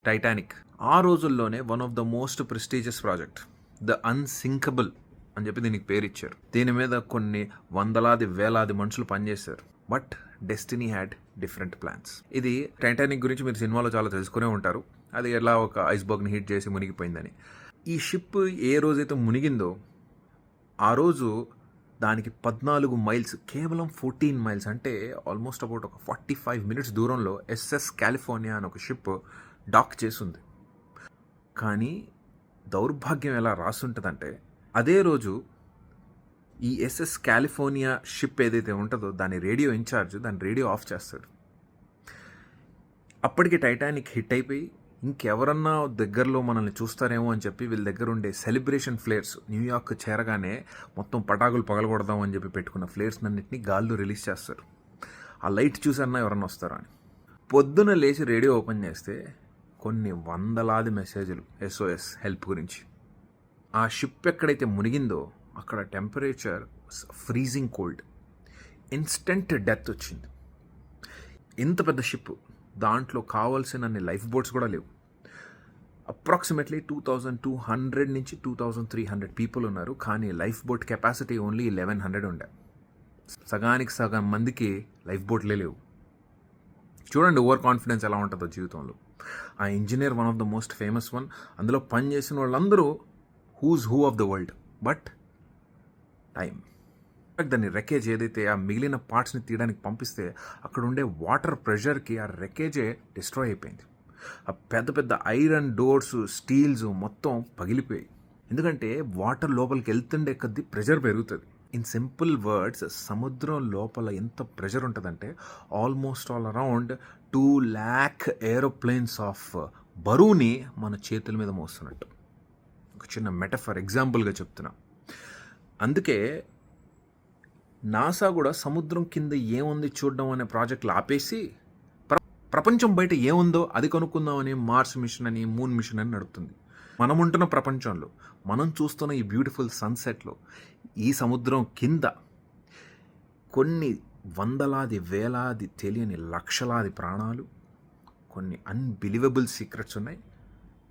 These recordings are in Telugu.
టైటానిక్ ఆ రోజుల్లోనే one of the most prestigious project, the unsinkable అని చెప్పి దీనికి పేరు ఇచ్చారు. దీని మీద కొన్ని వందలాది వేలాది మనుషులు పనిచేశారు. But destiny had different plans. ఇది టైటానిక్ గురించి మీరు సినిమాలో చాలా తెలుసుకునే ఉంటారు. అది ఎలా ఒక ఐస్బర్గ్ని హిట్ చేసి మునిగిపోయిందని. ఈ షిప్ ఏ రోజైతే మునిగిందో ఆ రోజు దానికి 14 మైల్స్, కేవలం 14 మైల్స్ అంటే ఆల్మోస్ట్ అబౌట్ ఒక 45 మినిట్స్ దూరంలో ఎస్ఎస్ కాలిఫోర్నియా అని ఒక షిప్ డాక్ చేసింది. కానీ దౌర్భాగ్యం ఎలా రాసుంటుందంటే, అదే రోజు ఈ ఎస్ఎస్ కాలిఫోర్నియా షిప్ ఏదైతే ఉంటుందో దాని రేడియో ఇన్ఛార్జ్ దాని రేడియో ఆఫ్ చేస్తాడు. అప్పటికి టైటానిక్ హిట్ అయిపోయి ఇంకెవరన్నా దగ్గరలో మనల్ని చూస్తారేమో అని చెప్పి వీళ్ళ దగ్గర ఉండే సెలబ్రేషన్ ఫ్లేర్స్, న్యూయార్క్ చేరగానే మొత్తం పటాకులు పగలగొడదాం అని చెప్పి పెట్టుకున్న ఫ్లేర్స్ అన్నింటినీ గాల్లో రిలీజ్ చేస్తారు. ఆ లైట్ చూసన్నా ఎవరన్నా వస్తారా అని. పొద్దున లేచి రేడియో ఓపెన్ చేస్తే కొన్ని వందలాది మెసేజ్లు SOS హెల్ప్ గురించి. ఆ షిప్ ఎక్కడైతే మునిగిందో అక్కడ temperature freezing cold, instant death వచ్చింది. ఇంత పెద్ద షిప్, దాంట్లో కావాల్సినన్ని లైఫ్ బోట్స్ కూడా లేవు. అప్రాక్సిమేట్లీ 2200 నుంచి 2300 పీపుల్ ఉన్నారు. కానీ లైఫ్ బోట్ కెపాసిటీ ఓన్లీ 1100 ఉండే. సగానికి సగం మందికి లైఫ్ బోట్లే లేవు. చూడండి ఓవర్ కాన్ఫిడెన్స్ ఎలా ఉంటుందో జీవితంలో. ఆ engineer one of the most famous one. అందులో పనిచేసిన వాళ్ళందరూ who's who of the world. But time, దాన్ని రెకేజ్ ఏదైతే ఆ మిగిలిన పార్ట్స్ని తీయడానికి పంపిస్తే అక్కడ ఉండే వాటర్ ప్రెషర్కి ఆ రెకేజే డిస్ట్రాయ్ అయిపోయింది. ఆ పెద్ద పెద్ద ఐరన్ డోర్స్, స్టీల్స్ మొత్తం పగిలిపోయాయి. ఎందుకంటే వాటర్ లోపలికి వెళ్తుండే కొద్దీ ప్రెషర్ పెరుగుతుంది. ఇన్ సింపుల్ వర్డ్స్, సముద్రం లోపల ఎంత ప్రెషర్ ఉంటుందంటే almost all around 2 lakh aeroplanes of బరువుని మన చేతుల మీద మోస్తున్నట్టు. ఒక చిన్న మెటఫర్ ఎగ్జాంపుల్గా చెప్తున్నా. అందుకే నాసా కూడా సముద్రం కింద ఏముంది చూడడం అనే ప్రాజెక్టులు ఆపేసి ప్రపంచం బయట ఏముందో అది కనుక్కుందామని మార్స్ మిషన్ అని, మూన్ మిషన్ అని నడుపుతుంది. మనం ఉంటున్న ప్రపంచంలో, మనం చూస్తున్న ఈ బ్యూటిఫుల్ సన్సెట్లో ఈ సముద్రం కింద కొన్ని వందలాది వేలాది తెలియని లక్షలాది ప్రాణాలు, కొన్ని అన్బిలీవబుల్ సీక్రెట్స్ ఉన్నాయి.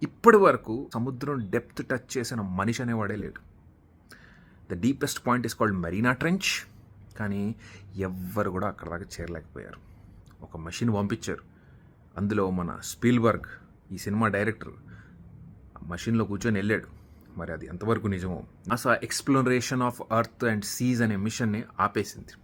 ఇప్పటి వరకు సముద్రం డెప్త్ టచ్ చేసిన మనిషి అనేవాడే లేడు. The deepest point is called Marina trench. కానీ ఎవ్వరు కూడా అక్కడ దాకా చేరలేకపోయారు. ఒక మషిన్ పంపించారు. అందులో మన స్పీల్బర్గ్, ఈ సినిమా డైరెక్టర్, మషిన్లో కూర్చొని వెళ్ళాడు. మరి అది ఎంతవరకు నిజమో. NASA exploration of earth and seas అనే మిషన్ని ఆపేసింది.